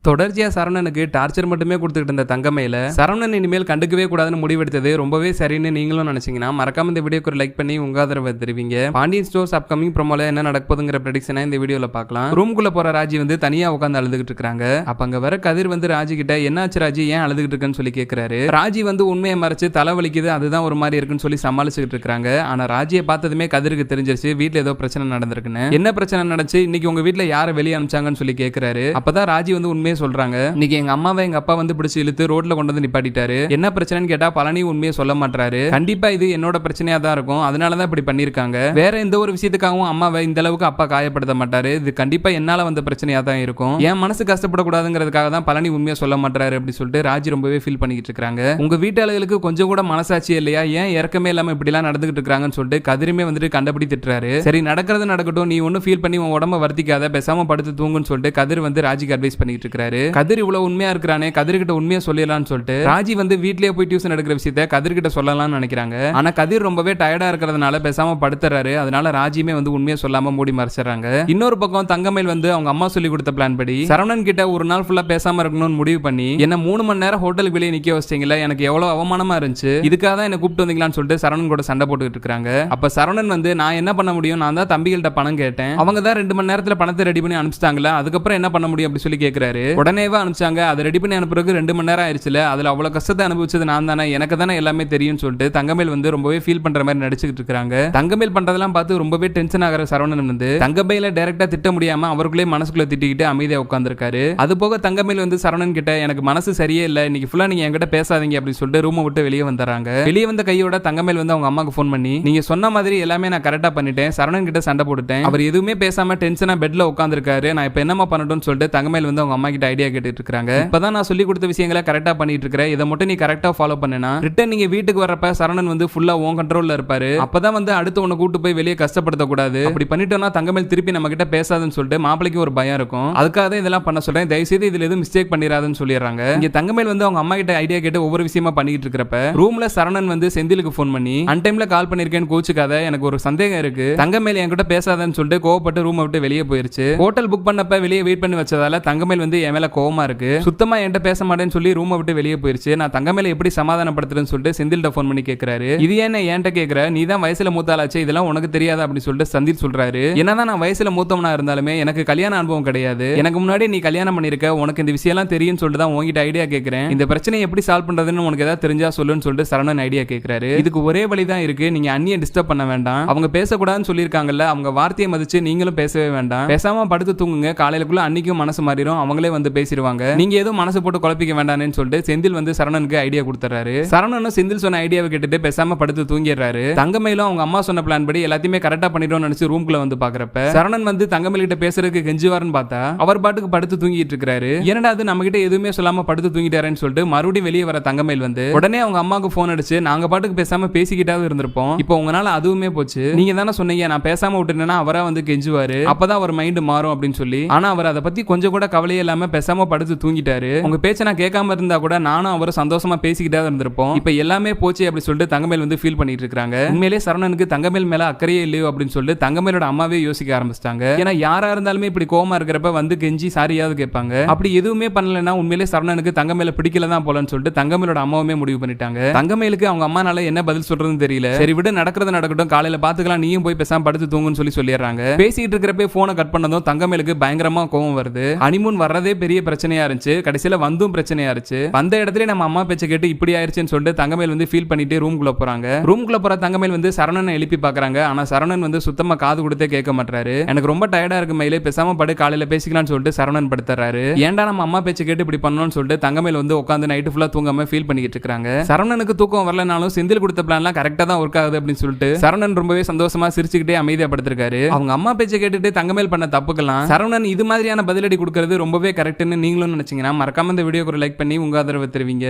தொடர்ச்சியா சரவணனுக்கு டார்ச்சர் மட்டுமே கொடுத்துட்டு இருந்த தங்கமயில சரவணன் இனிமேல் கண்டுக்கவே கூடாதுன்னு முடிவெடுத்தது ரொம்பவே சரின்னு நீங்களும் நினைச்சீங்கன்னா மறக்காம இந்த வீடியோக்கு ஒரு லைக் பண்ணி உங்க ஆதரவை தெரிவிங்க. பாண்டியன் ஸ்டோர்ஸ் அப்கமிங் ப்ரோமோல என்ன நடக்க போகுதுங்கிற ப்ரெடிக்ஷனை இந்த வீடியோல பார்க்கலாம். ரூம்குள்ள போற ராஜி வந்து தனியா உட்காந்து அழுதுகிட்டு இருக்காங்க. அப்ப அங்க வர கதிர் வந்து ராஜி கிட்ட என்னாச்சு ராஜி ஏன் அழுதுகிட்டு இருக்குன்னு சொல்லி கேட்கிறாரு. ராஜி வந்து உண்மையை மறைச்சு தலைவலிக்குது அதுதான் ஒரு மாதிரி இருக்குன்னு சொல்லி சமாளிச்சுட்டு இருக்காங்க. ஆனா ராஜியை பார்த்ததுமே கதிருக்கு தெரிஞ்சிருச்சு வீட்டுல ஏதோ பிரச்சனை நடந்திருக்குன்னு. என்ன பிரச்சனை நடந்துச்சு இன்னைக்கு உங்க வீட்டுல யாரை வெளியே அனுப்பிச்சாங்கன்னு சொல்லி கேட்கிறாரு. அப்பதான் ராஜி வந்து உண்மையை சொல்றாங்க. இன்னைக்கு எங்க அம்மாவை எங்க அப்பா வந்து பிடிச்சு இழுத்து ரோட்ல கொண்டு வந்து நிப்பாட்டிட்டாரு. என்ன பிரச்சனைன்னு கேட்டா பழனி உண்மையை சொல்ல மாட்டாரு. கண்டிப்பா இது என்னோட பிரச்சனையா தான் இருக்கும் அதனாலதான் இப்படி பண்ணிருக்காங்க. வேற எந்த ஒரு விஷயத்துக்காகவும் அம்மாவை இந்த அளவுக்கு அப்பா காயப்படுத்த மாட்டாரு. இது கண்டிப்பா என்னால வந்த பிரச்சனையா தான் இருக்கும். என் மனசு கஷ்டப்படக்கூடாதுங்கிறதுக்காக தான் பழனி உண்மையை சொல்ல மாட்டாரு அப்படி சொல்லிட்டு ராஜி ரொம்பவே ஃபீல் பண்ணிட்டு இருக்காங்க. உங்க வீட்டாளர்களுக்கு கொஞ்சம் கூட மனசாட்சி இல்லையா ஏன் இறக்கமே இல்லாம இப்படி எல்லாம் நடந்துகிட்டு இருக்காங்கன்னு சொல்லிட்டு கதிருமே வந்துட்டு கண்டபடி திட்டுறாரு. சரி நடக்கிறது நடக்கட்டும் நீ ஒன்னும் ஃபீல் பண்ணி உன் உடம்ப வருத்திக்காத பேசாம படுத்து தூங்குன்னு சொல்லிட்டு கதிர் வந்து ராஜிக்கு அட்வைஸ் பண்ணிட்டு இருக்காரு. கதிர் இவ்வளவு உண்மையா இருக்கிறானே கதிர்கிட்ட உண்மையா சொல்லலாம்னு சொல்லிட்டு ராஜி வந்து வீட்லயே போய் டியூஷன் எடுக்கிற விஷயத்தை கதிர்கிட்ட சொல்லலாம்னு நினைக்கிறாங்க. ஆனா கதிர் ரொம்பவே டயர்டா இருக்கிறதுனால பேசாம படுத்துறாரு. அதனால ராஜியுமே வந்து உண்மையா சொல்லாம மூடி மறைச்சிடறாங்க. இன்னொரு பக்கம் தங்கமயில் வந்து அவங்க அம்மா சொல்லி கொடுத்த பிளான் படி சரவணன் கிட்ட ஒரு நாள் ஃபுல்லா பேசாம இருக்கணும்னு முடிவு பண்ணி என்ன 3 மணி நேரம் ஹோட்டலுக்கு வெளியே நிக்க வச்சிட்டீங்களா எனக்கு எவ்வளவு அவமானமா இருந்துச்சு இதுக்காக தான் என்ன கூப்பிட்டு வந்தீங்களான்னு சொல்லிட்டு சரவணன் கூட சண்டை போட்டுக்கிட்டு இருக்காங்க. அப்ப சரவணன் வந்து நான் என்ன பண்ண முடியும் நான் தான் தம்பிகள்கிட்ட பணம் கேட்டேன் அவங்க தான் 2 மணி நேரத்துல பணத்தை ரெடி பண்ணி அனுப்பிச்சிட்டாங்களா அதுக்கப்புறம் என்ன பண்ண முடியும் அப்படி சொல்லி கேட்கிறாரு. உடனேவா அனுப்பிச்சாங்க அதை ரெடி பண்ணி அனுப்புறதுக்கு 2 மணி நேரம் ஆயிடுச்சுல அதுல அவ்வளவு கஷ்டத்தை அனுபவிச்சது நான் தானே எனக்கு தானே எல்லாமே தெரியும் சொல்லிட்டு தங்கமேல் வந்து ரொம்பவே ஃபீல் பண்ற மாதிரி நடிச்சுக்கிட்டு இருக்காங்க. தங்கமேல் பண்றதெல்லாம் பார்த்து ரொம்பவே டென்ஷன் ஆகிற சரவணன் வந்து தங்கமேல டைரக்டா திட்ட முடியாம அவருக்குள்ளே மனசுக்குள்ள திட்டிக்கிட்டு அமைதியா உட்கார்ந்திருக்காரு. அது போக தங்கமேல் வந்து சரவணன் கிட்ட எனக்கு மனசு சரியே இல்ல இன்னைக்கு ஃபுல்லா நீங்க என்கிட்ட பேசாதீங்க அப்படி சொல்லிட்டு ரூமை விட்டு வெளியே வந்துறாங்க. வெளியே வந்த கையோட தங்கமேல் வந்து அவங்க அம்மாக்கு ஃபோன் பண்ணி நீங்க சொன்ன மாதிரி எல்லாமே நான் கரெக்டா பண்ணிட்டேன் சரவணன் கிட்ட சண்டை போட்டுட்டேன் அவர் எதுவுமே பேசாம டென்ஷனா பெட்ல உட்கார்ந்திருக்காரு நான் இப்ப என்னமா பண்ணட்டும்னு சொல்லிட்டு தங்கமேல் வந்து அவங்க அம்மா கிட்ட ஐடியா கேட்டுட்டு இருக்காங்க. இப்பதான் நான் சொல்லி கொடுத்த விஷயங்களை கரெக்டா பண்ணிட்டு இருக்கேன் இதை மட்டும் நீ கரெக்டா ஃபாலோ பண்ணனா ரிட்டன் நீங்க வீட்டுக்கு வரப்ப சரவணன் வந்து ஃபுல்லா உன் கண்ட்ரோல்ல இருப்பாரு அப்பதான் வந்து அடுத்து உன்னை கூட்டு போய் வெளியே கஷ்டப்படுத்த கூடாது அப்படி பண்ணிட்டோம்னா தங்கமேல் திருப்பி நம்ம கிட்ட பேசாதுன்னு சொல்லிட்டு மாப்பிளைக்கு ஒரு பயம் இருக்கும் அதுக்காக தான் இதெல்லாம் பண்ண சொல்றேன் தயவுசெய்து இதுல எதுவும் மிஸ்டேக் பண்ணிடாதுன்னு சொல்லிடுறாங்க. இங்க தங்கமேல் வந்து அவங்க அம்மா கிட்ட ஐடியா கேட்டு ஒவ்வொரு விஷயமா பண்ணிட்டு இருக்கிறப்ப ரூம்ல சரவணன் வந்து செந்திலுக்கு ஃபோன் பண்ணி அன்டைம்ல கால் பண்ணிருக்கேன்னு கோச்சுக்காத எனக்கு ஒரு சந்தேகம் இருக்கு தங்கமேல் என்கிட்ட பேசாதன்னு சொல்லிட்டு கோவப்பட்டு ரூம் விட்டு வெளியே போயிருச்சு. ஹோட்டல் புக் பண்ணப்ப வெளியே வெயிட் பண்ணி வச்சதால தங்கமேல் வந்து என் மேல கோவமா இருக்கு சுத்தமா என்கிட்ட பேச மாட்டேன்னு சொல்லி ரூமை விட்டு வெளியே போயிருச்சு. நான் தங்கமேல எப்படி சமாதானப்படுத்துறேன்னு சொல்லிட்டு செந்தில்கிட்ட ஃபோன் பண்ணி கேட்கிறாரு. இது என்ன என்கிட்ட கேட்கிற நீ தான் வயசுல மூத்தாளாச்சு இதெல்லாம் உனக்கு தெரியாதா அப்படி சொல்லிட்டு செந்தில் சொல்றாரு. என்னதான் நான் வயசுல மூத்தவனா இருந்தாலுமே எனக்கு கல்யாண அனுபவம் கிடையாது எனக்கு முன்னாடி நீ கல்யாணம் பண்ணிருக்க உனக்கு இந்த விஷயம் எல்லாம் தெரியும் சொல்லிட்டு தான் உங்ககிட்ட ஐடியா கேட்கிறேன் இந்த பிரச்சனையை எப்படி சால்வ் பண்றதுன்னு உனக்கு ஏதாவது தெரிஞ்சா சொல்லுன்னு சொல்லிட்டு சரவணன் ஐடியா கேட்கிறாரு. இதுக்கு ஒரே வழி தான் இருக்கு நீங்க அண்ணியை டிஸ்டர்ப் பண்ண வேண்டாம் அவங்க பேசக்கூடாதுன்னு சொல்லியிருக்காங்கல்ல அவங்க வார்த்தையை மதிச்சு நீங்களும் பேசவே வேண்டாம் பேசாம படுத்து தூங்குங்க காலையிலுக்குள்ள அன்னைக்கும் மனசு மாறிடும் அவங்களே வந்து பேசிடுவாங்க நீங்க எதுவும் மனசு போட்டு குழப்பிக்க வேண்டாம்னு சொல்லிட்டு செந்தில் வந்து சரவணனுக்கு ஐடியா கொடுத்துறாரு. சரவணனும் செந்தில் சொன்ன ஐடியாவை கேட்டுட்டு பேசாம படுத்து தூங்கிடுறாரு. தங்கமயிலும் அவங்க அம்மா சொன்ன பிளான் படி எல்லாத்தையுமே கரெக்டா பண்ணிடும்னு நினைச்சு ரூம்குள்ள வந்து பாக்குறப்ப சரவணன் வந்து தங்கமயில் கிட்ட பேசுறதுக்கு கெஞ்சுவாருன்னு பார்த்தா அவர் பாட்டுக்கு படுத்து தூங்கிட்டு இருக்காரு. என்னடா அது நம்ம கிட்ட எதுவுமே சொல்லாம படுத்து தூங்கிட்டாருன்னு சொல்லிட்டு மறுபடியும் வெளியே வர தங்கமயில் வந்து உடனே அவங்க அம்மாவுக்கு போன் அடிச்சு நாங்க பாட்டுக்கு பேசாம பேசிக்கிட்டாவது இருந்திருப்போம் இப்போ உங்களால அதுவுமே போச்சு நீங்க தானே சொன்னீங்க நான் பேசாம விட்டுனா அவரா வந்து கெஞ்சுவாரு அப்பதான் அவர் மைண்ட் மாறும் அப்படின்னு சொல்லி ஆனா அவர் அதை பத்தி கொஞ்சம் கூட கவலையே இல்லாம பேசாம படுத்து தூங்கிட்டாரு. உங்க பேச்ச நான் கேட்காம இருந்தா கூட நானும் அவரும் சந்தோஷமா பேசிக்கிட்டே இருந்திருப்போம் இப்ப எல்லாமே போச்சு அப்படி சொல்லிட்டு தங்கமேல் வந்து ஃபீல் பண்ணிட்டு இருக்காங்க. உண்மையிலே சரவணனுக்கு தங்கமேல் மேல அக்கறையே இல்லையோ அப்படின்னு சொல்லிட்டு தங்கமேலோட அம்மாவே யோசிக்க ஆரம்பிச்சிட்டாங்க. ஏன்னா யாரா இருந்தாலுமே இப்படி கோவமா இருக்கிறப்ப வந்து கெஞ்சி சாரியாவது கேட்பாங்க அப்படி எதுவுமே பண்ணலன்னா உண்மையிலே சரவணனுக்கு தங்கமேல பிடிக்கல தான் போலன்னு சொல்லிட்டு தங்கமேலோட அம்மாவுமே முடிவு பண்ணிட்டாங்க. தங்கமேலுக்கு அவங்க அம்மானால என்ன பதில் சொல்றதுன்னு தெரியல சரி விட நடக்கிறது நடக்கட்டும் காலையில பாத்துக்கலாம் நீயும் போய் பேசாம படுத்து தூங்குன்னு சொல்லிடுறாங்க. பேசிட்டு இருக்கிறப்ப போனை கட் பண்ணதும் தங்கமேலுக்கு பயங்கரமா கோவம் வருது. ஹனிமூன் வர்றதே பெரிய பிரச்சனையா இருந்துச்சு கடைசியில வந்தும் பிரச்சனையா இருந்துச்சு வந்த இடத்துல நம்ம அம்மா பேச்ச கேட்டு இப்படி ஆயிருச்சுன்னு சொல்லிட்டு தங்கமேல் வந்து ஃபீல் பண்ணிட்டு ரூம்குள்ள போறாங்க. ரூம்குள்ள போற தங்கமேல் வந்து சரவணனை எழுப்பி பாக்குறாங்க ஆனா சரவணன் வந்து சுத்தமா காது கொடுத்தே கேட்க மாட்டாரு. எனக்கு ரொம்ப டயர்டா இருக்கு மயிலே பேசாம படு காலையில பேசிக்கலாம்னு சொல்லிட்டு சரவணன் படுத்துறாரு. ஏன்டா நம்ம அம்மா பேச்ச கேட்டு இப்படி பண்ணணும்னு சொல்லிட்டு தங்கமேல் வந்து உட்காந்து நைட்டு ஃபுல்லா தூங்காம ஃபீல் பண்ணிட்டு இருக்காங்க. சரவணனுக்கு தூக்கம் வரலனாலும் செந்தில் கொடுத்த பிளான்லாம் கரெக்டா தான் ஒர்க் ஆகுது அப்படின்னு சொல்லிட்டு சரவணன் ரொம்பவே சந்தோஷமா சிரிச்சுக்கிட்டே அமைதியா படுத்திருக்காரு. அவங்க அம்மா பேச்ச கேட்டுட்டு தங்கமேல் பண்ண தப்புக்கலாம் சரவணன் இது மாதிரியான பதிலடி கொடுக்கறது ரொம்பவே கரெக்ட்னு நீங்களும் நினைச்சீங்கன்னா மறக்காம இந்த வீடியோக்கு ஒரு லைக் பண்ணி உங்க ஆதரவு தெரிவிங்க.